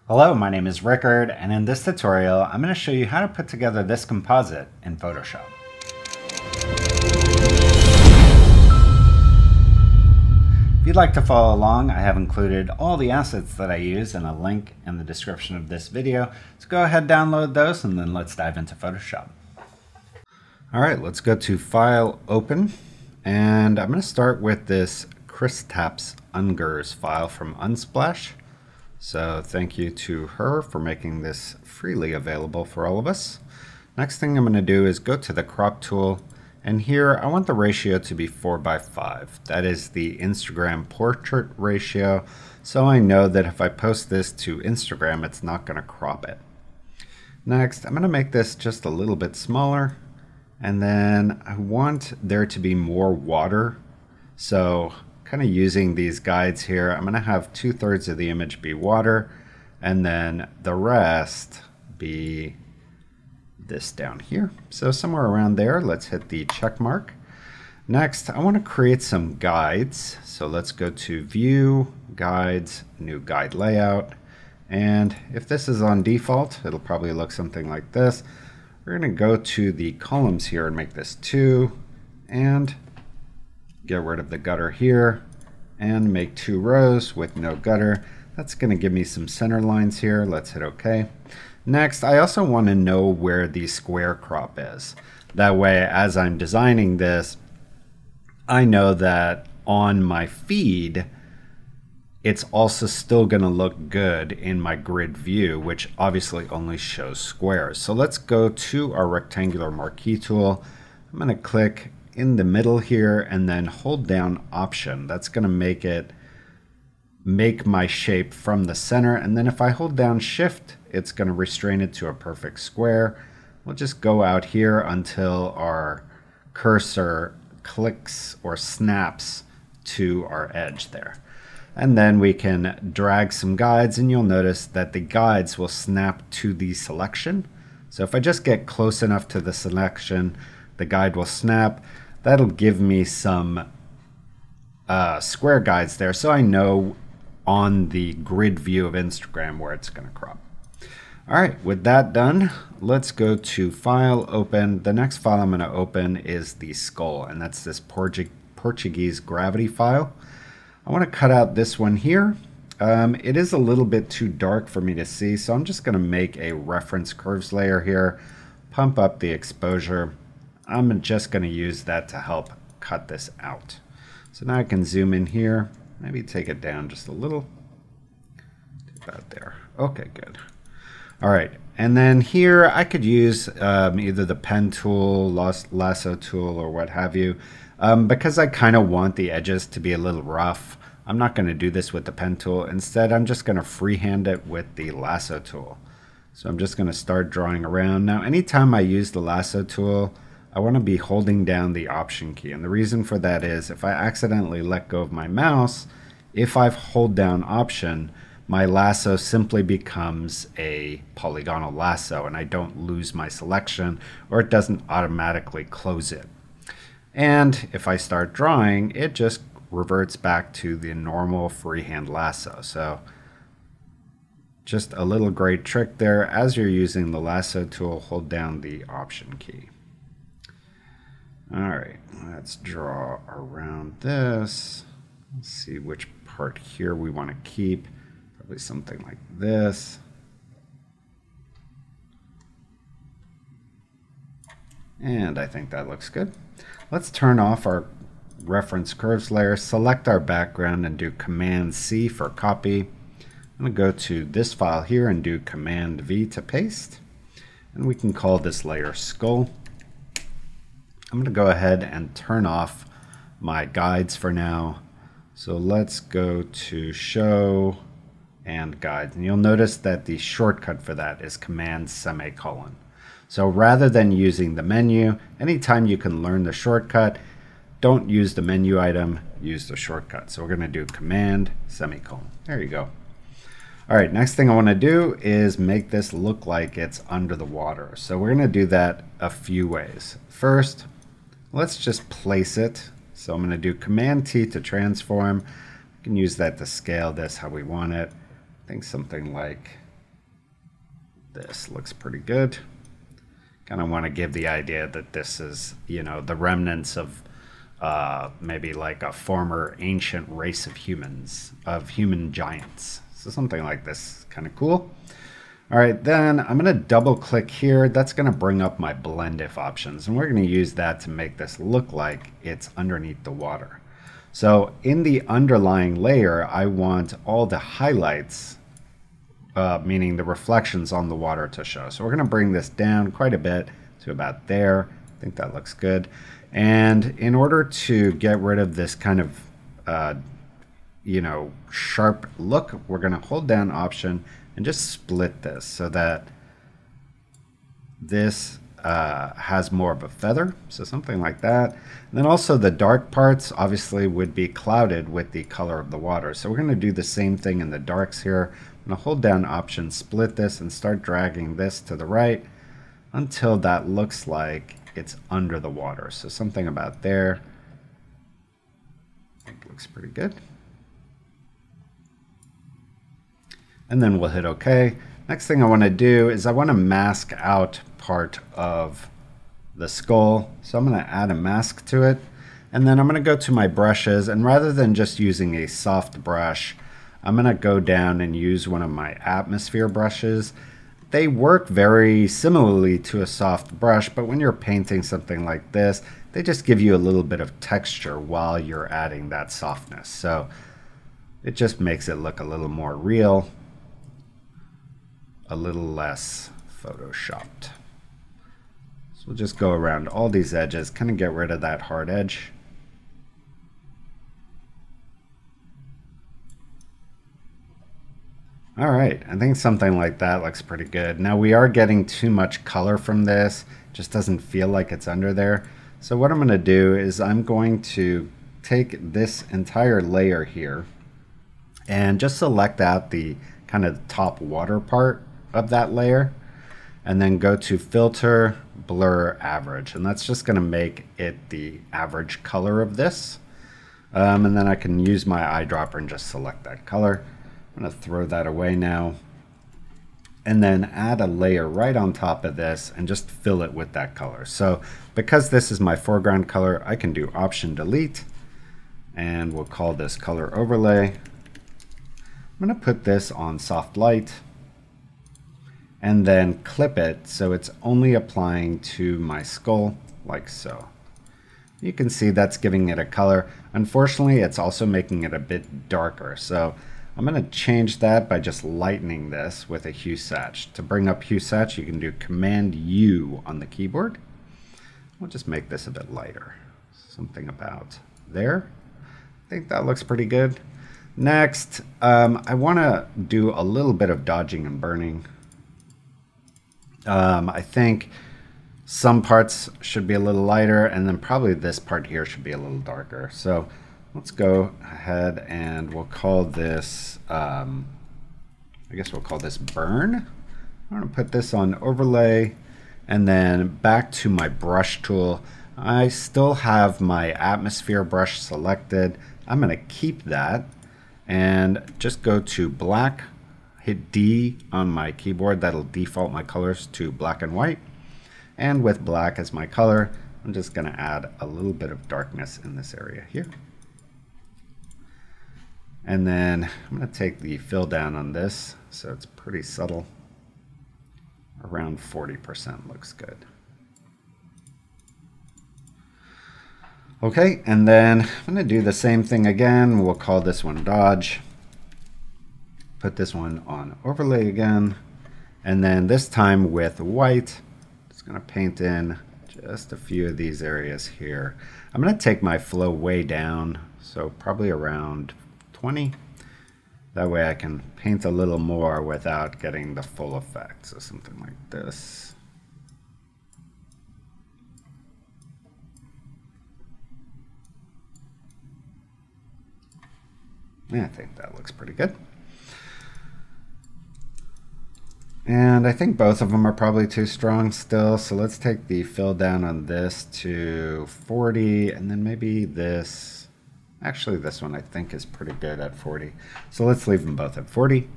Hello, my name is Rickard, and in this tutorial, I'm going to show you how to put together this composite in Photoshop. If you'd like to follow along, I have included all the assets that I use in a link in the description of this video. So go ahead, download those, and then let's dive into Photoshop. All right, let's go to File, Open, and I'm going to start with this Kristaps Ungers file from Unsplash. So thank you to her for making this freely available for all of us. Next thing I'm going to do is go to the crop tool, and here I want the ratio to be 4:5. That is the Instagram portrait ratio, so I know that if I post this to Instagram, it's not going to crop it. Next, I'm going to make this just a little bit smaller, and then I want there to be more water. So kind of using these guides here, I'm going to have 2/3 of the image be water, and then the rest be this down here. So somewhere around there, let's hit the check mark. Next, I want to create some guides. So let's go to View, Guides, New Guide Layout. And if this is on default, it'll probably look something like this. We're going to go to the columns here and make this 2, and get rid of the gutter here and make 2 rows with no gutter. That's going to give me some center lines here. Let's hit OK. Next, I also want to know where the square crop is. That way, as I'm designing this, I know that on my feed, it's also still going to look good in my grid view, which obviously only shows squares. So let's go to our rectangular marquee tool. I'm going to click in the middle here and then hold down Option. That's going to make my shape from the center, and then if I hold down Shift, it's going to restrain it to a perfect square. We'll just go out here until our cursor clicks or snaps to our edge there. And then we can drag some guides, and you'll notice that the guides will snap to the selection. So if I just get close enough to the selection, the guide will snap. That'll give me some square guides there, so I know on the grid view of Instagram where it's going to crop. All right, with that done, let's go to File, Open. The next file I'm going to open is the skull, and that's this Portuguese gravity file. I want to cut out this one here. It is a little bit too dark for me to see, so I'm just going to make a reference curves layer here, pump up the exposure. I'm just going to use that to help cut this out. So now I can zoom in here, maybe take it down just a little. About there. Okay, good. All right, and then here I could use either the pen tool, lasso tool, or what have you. Because I kind of want the edges to be a little rough, I'm not going to do this with the pen tool. Instead, I'm just going to freehand it with the lasso tool. So I'm just going to start drawing around. Now, anytime I use the lasso tool, I want to be holding down the Option key. And the reason for that is if I accidentally let go of my mouse, if I hold down Option, my lasso simply becomes a polygonal lasso and I don't lose my selection, or it doesn't automatically close it. And if I start drawing, it just reverts back to the normal freehand lasso. So just a little great trick there. As you're using the lasso tool, hold down the Option key. All right, let's draw around this. Let's see which part here we want to keep. Probably something like this. And I think that looks good. Let's turn off our reference curves layer, select our background, and do Command C for copy. I'm going to go to this file here and do Command V to paste. And we can call this layer Skull. I'm going to go ahead and turn off my guides for now. So let's go to Show and Guides. And you'll notice that the shortcut for that is Command semicolon. So rather than using the menu, anytime you can learn the shortcut, don't use the menu item, use the shortcut. So we're going to do Command semicolon. There you go. All right, next thing I want to do is make this look like it's under the water. So we're going to do that a few ways. First, let's just place it. So I'm going to do Command T to transform. We can use that to scale this how we want it. I think something like This looks pretty good. Kind of want to give the idea that this is, you know, the remnants of maybe like a former ancient race of humans, of human giants. So something like this, kind of cool. All right, then I'm going to double click here. That's going to bring up my blend if options, and we're going to use that to make this look like it's underneath the water. So in the underlying layer, I want all the highlights, meaning the reflections on the water, to show. So we're going to bring this down quite a bit to about there. I think that looks good. And in order to get rid of this kind of, you know, sharp look, we're going to hold down Option and just split this so that this has more of a feather. So something like that. And then also the dark parts obviously would be clouded with the color of the water. So we're going to do the same thing in the darks here. I'm going to hold down Option, split this, and start dragging this to the right until that looks like it's under the water. So something about there. I think it looks pretty good. And then we'll hit OK. Next thing I want to do is I want to mask out part of the skull. So I'm going to add a mask to it. And then I'm going to go to my brushes, and rather than just using a soft brush, I'm going to go down and use one of my atmosphere brushes. They work very similarly to a soft brush, but when you're painting something like this, they just give you a little bit of texture while you're adding that softness. So it just makes it look a little more real, a little less photoshopped. So we'll just go around all these edges, kind of get rid of that hard edge. All right, I think something like that looks pretty good. Now we are getting too much color from this. It just doesn't feel like it's under there. So what I'm going to do is I'm going to take this entire layer here and just select out the kind of top water part of that layer, and then go to Filter, Blur, Average, and that's just going to make it the average color of this. And then I can use my eyedropper and just select that color. I'm going to throw that away now, and then add a layer right on top of this and just fill it with that color. So because this is my foreground color, I can do Option Delete, and we'll call this Color Overlay. I'm going to put this on Soft Light and then clip it so it's only applying to my skull, like so. You can see that's giving it a color. Unfortunately, it's also making it a bit darker. So I'm going to change that by just lightening this with a hue satch. To bring up hue satch, you can do Command U on the keyboard. We'll just make this a bit lighter. Something about there. I think that looks pretty good. Next, I want to do a little bit of dodging and burning. I think some parts should be a little lighter, and then probably this part here should be a little darker. So let's go ahead and we'll call this, I guess we'll call this Burn. I'm going to put this on Overlay, and then back to my brush tool. I still have my atmosphere brush selected. I'm going to keep that and just go to black, hit D on my keyboard. That'll default my colors to black and white. And with black as my color, I'm just going to add a little bit of darkness in this area here. And then I'm going to take the fill down on this so it's pretty subtle. Around 40% looks good. Okay, and then I'm going to do the same thing again. We'll call this one Dodge. Put this one on Overlay again. And then this time with white, just going to paint in just a few of these areas here. I'm going to take my flow way down, so probably around 20. That way I can paint a little more without getting the full effect. So something like this. Yeah, I think that looks pretty good. And I think both of them are probably too strong still. So let's take the fill down on this to 40, and then maybe this. Actually, this one I think is pretty good at 40. So let's leave them both at 40.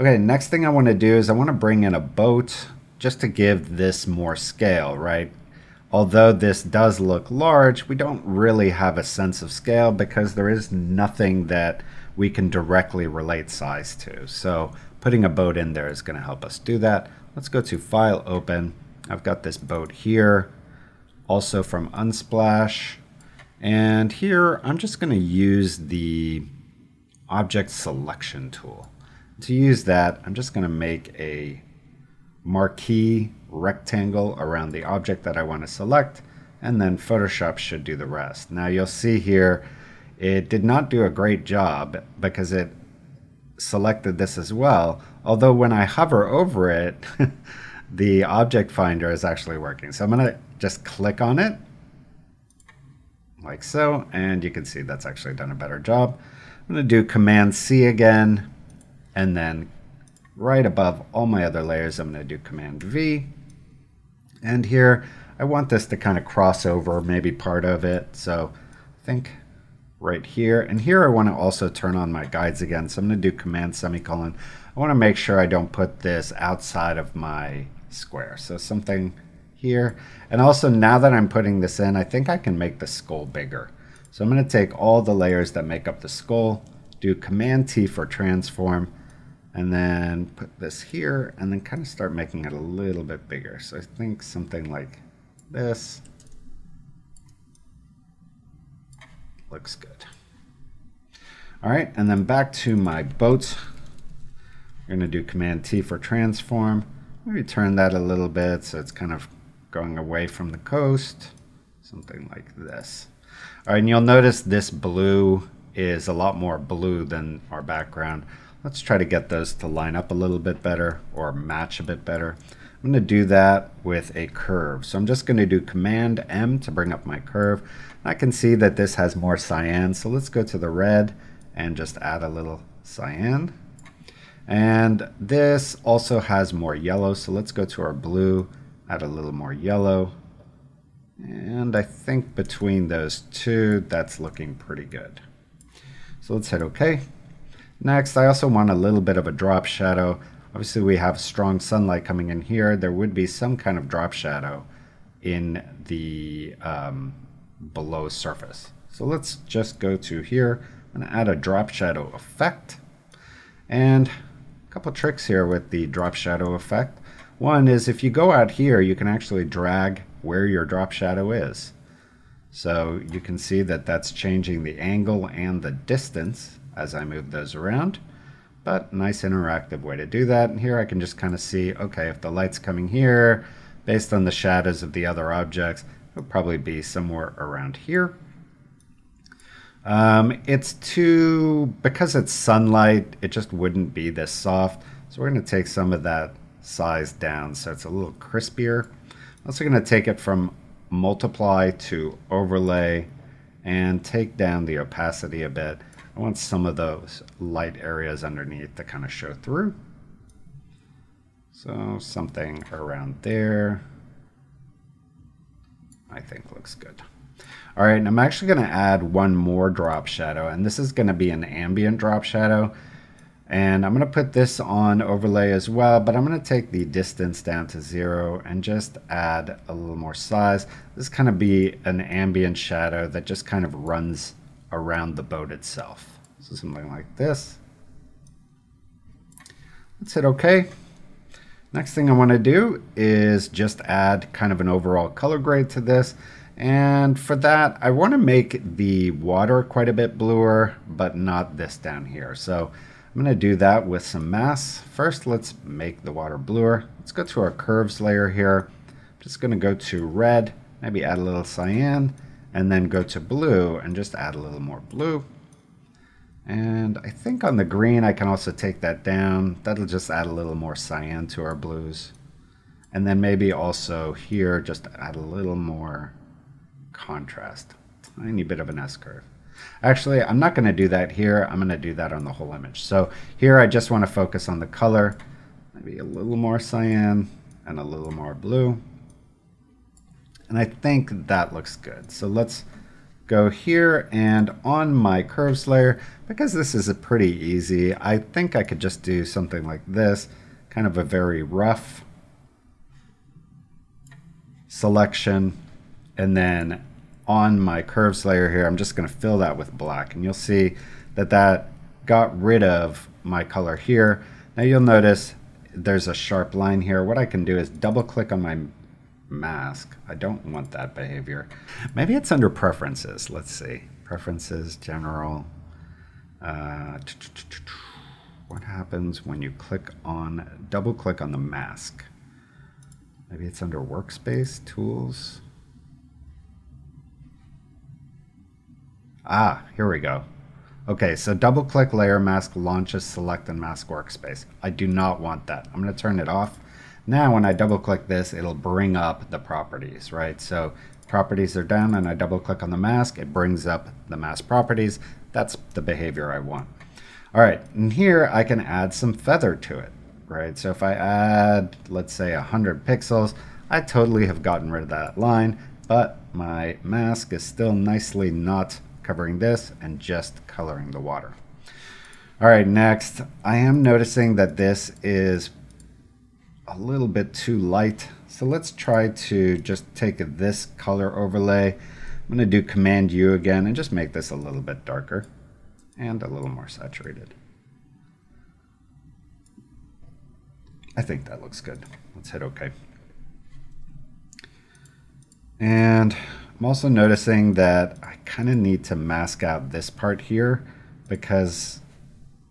Okay, next thing I want to do is I want to bring in a boat just to give this more scale, right? Although this does look large, we don't really have a sense of scale because there is nothing that we can directly relate size to. So putting a boat in there is going to help us do that. Let's go to File, Open. I've got this boat here, also from Unsplash. And here I'm just going to use the Object Selection tool. To use that, I'm just going to make a marquee rectangle around the object that I want to select, and then Photoshop should do the rest. Now you'll see here it did not do a great job because it selected this as well, although when I hover over it the object finder is actually working. So I'm going to just click on it like so, and you can see that's actually done a better job. I'm going to do Command C again, and then right above all my other layers I'm going to do Command V, and here I want this to kind of cross over maybe part of it, so I think right here, and here I want to also turn on my guides again, so I'm going to do Command semicolon. I want to make sure I don't put this outside of my square, so something here. And also now that I'm putting this in, I think I can make the skull bigger. So I'm going to take all the layers that make up the skull, do Command T for transform, and then put this here, and then kind of start making it a little bit bigger. So I think something like this looks good. All right, and then back to my boat. We're going to do Command T for transform. Maybe turn that a little bit so it's kind of going away from the coast, something like this. All right, and you'll notice this blue is a lot more blue than our background. Let's try to get those to line up a little bit better or match a bit better. I'm going to do that with a curve. So I'm just going to do Command M to bring up my curve. I can see that this has more cyan, so let's go to the red and just add a little cyan. And this also has more yellow, so let's go to our blue, add a little more yellow. And I think between those two, that's looking pretty good. So let's hit OK. Next, I also want a little bit of a drop shadow. Obviously, we have strong sunlight coming in here. There would be some kind of drop shadow in the below surface. So let's just go to here and add a drop shadow effect. And a couple tricks here with the drop shadow effect. One is if you go out here, you can actually drag where your drop shadow is. So you can see that that's changing the angle and the distance as I move those around. But nice interactive way to do that. And here I can just kind of see, okay, if the light's coming here, based on the shadows of the other objects, it'll probably be somewhere around here. Because it's sunlight, it just wouldn't be this soft. So we're going to take some of that size down so it's a little crispier. I'm also going to take it from multiply to overlay and take down the opacity a bit. I want some of those light areas underneath to kind of show through. So something around there I think looks good. All right, and I'm actually going to add one more drop shadow, and this is going to be an ambient drop shadow. And I'm going to put this on overlay as well, but I'm going to take the distance down to 0 and just add a little more size. This is kind of be an ambient shadow that just kind of runs around the boat itself. So something like this. Let's hit OK. Next thing I want to do is just add kind of an overall color grade to this. And for that, I want to make the water quite a bit bluer, but not this down here. So I'm going to do that with some masks. First, let's make the water bluer. Let's go to our curves layer here. I'm just going to go to red, maybe add a little cyan, and then go to blue and just add a little more blue. And I think on the green, I can also take that down. That'll just add a little more cyan to our blues. And then maybe also here, just add a little more contrast. Tiny bit of an S-curve. Actually, I'm not going to do that here. I'm going to do that on the whole image. So here I just want to focus on the color. Maybe a little more cyan and a little more blue. And I think that looks good. So let's go here and on my curves layer, because this is a pretty easy, I think I could just do something like this, kind of a very rough selection, and then on my curves layer here, I'm just going to fill that with black, and you'll see that that got rid of my color here. Now you'll notice there's a sharp line here. What I can do is double click on my mask. I don't want that behavior. Maybe it's under preferences. Let's see. Preferences, general. What happens when you double click on the mask? Maybe it's under workspace, tools. Ah, here we go. Okay, so double click layer mask launches select and mask workspace. I do not want that. I'm going to turn it off. Now when I double click this, it'll bring up the properties, right? So properties are down and I double click on the mask, it brings up the mask properties. That's the behavior I want. All right, and here I can add some feather to it, right? So if I add, let's say 100 pixels, I totally have gotten rid of that line, but my mask is still nicely not covering this and just coloring the water. All right, next, I am noticing that this is a little bit too light. So let's try to just take this color overlay. I'm going to do Command U again and just make this a little bit darker and a little more saturated. I think that looks good. Let's hit OK. And I'm also noticing that I kind of need to mask out this part here because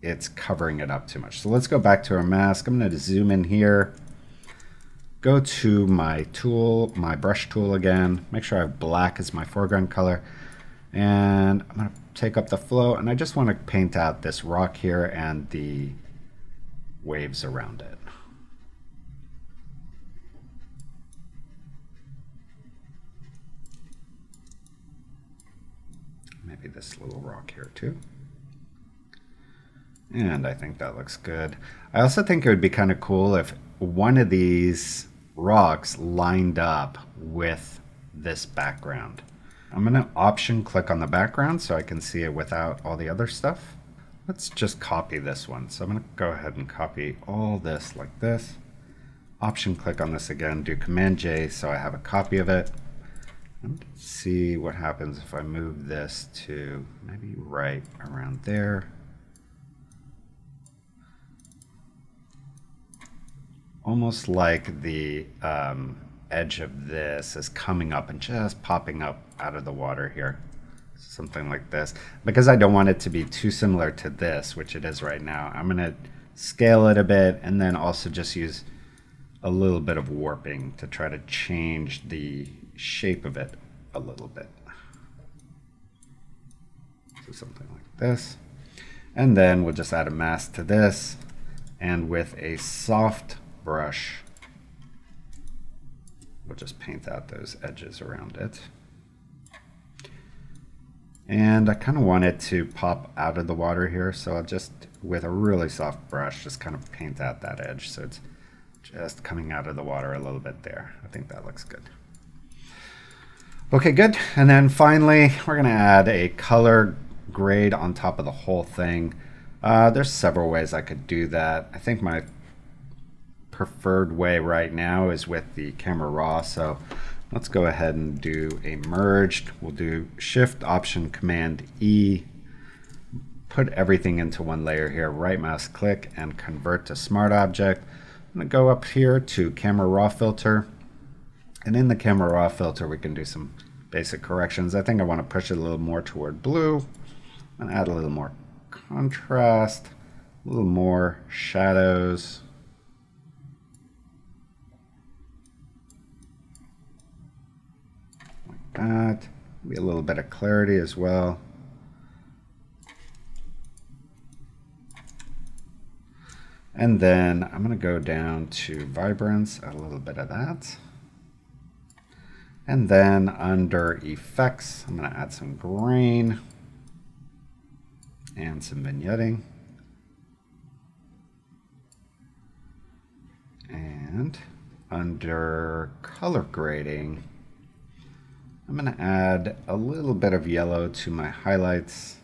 it's covering it up too much. So let's go back to our mask. I'm going to zoom in here, go to my tool, my brush tool again, make sure I have black as my foreground color, and I'm going to take up the flow, and I just want to paint out this rock here and the waves around it. Maybe this little rock here too. And I think that looks good. I also think it would be kind of cool if one of these rocks lined up with this background. I'm going to option click on the background so I can see it without all the other stuff. Let's just copy this one. So I'm going to go ahead and copy all this like this. Option click on this again, do Command J so I have a copy of it. Let's see what happens if I move this to maybe right around there. Almost like the edge of this is coming up and just popping up out of the water here. Something like this. Because I don't want it to be too similar to this, which it is right now, I'm going to scale it a bit and then also just use a little bit of warping to try to change the shape of it a little bit. So something like this. And then we'll just add a mask to this, and with a soft brush we'll just paint out those edges around it. And I kind of want it to pop out of the water here, so I'll just, with a really soft brush, just kind of paint out that edge so it's just coming out of the water a little bit there. I think that looks good. Okay, good. And then finally, we're going to add a color grade on top of the whole thing. There's several ways I could do that. I think my preferred way right now is with the camera raw. So let's go ahead and do a merged. We'll do Shift Option Command E. Put everything into one layer here. Right mouse click and convert to Smart Object. I'm going to go up here to Camera Raw Filter. And in the Camera Raw Filter, we can do some basic corrections. I think I want to push it a little more toward blue and add a little more contrast, a little more shadows. Like that. Maybe a little bit of clarity as well. And then I'm going to go down to vibrance, add a little bit of that. And then under effects, I'm going to add some grain and some vignetting. And under color grading, I'm going to add a little bit of yellow to my highlights.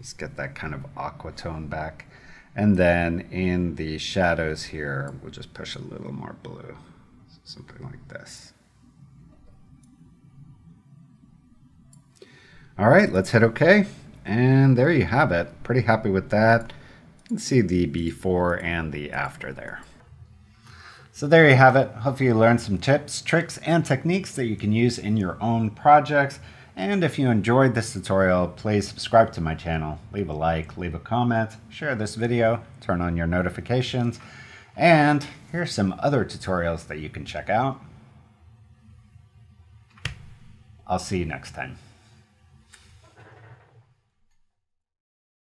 Just get that kind of aqua tone back. And then in the shadows here, we'll just push a little more blue. Something like this. All right, let's hit OK. And there you have it. Pretty happy with that. You can see the before and the after there. So there you have it. Hopefully you learned some tips, tricks, and techniques that you can use in your own projects. And if you enjoyed this tutorial, please subscribe to my channel, leave a like, leave a comment, share this video, turn on your notifications, and here's some other tutorials that you can check out. I'll see you next time.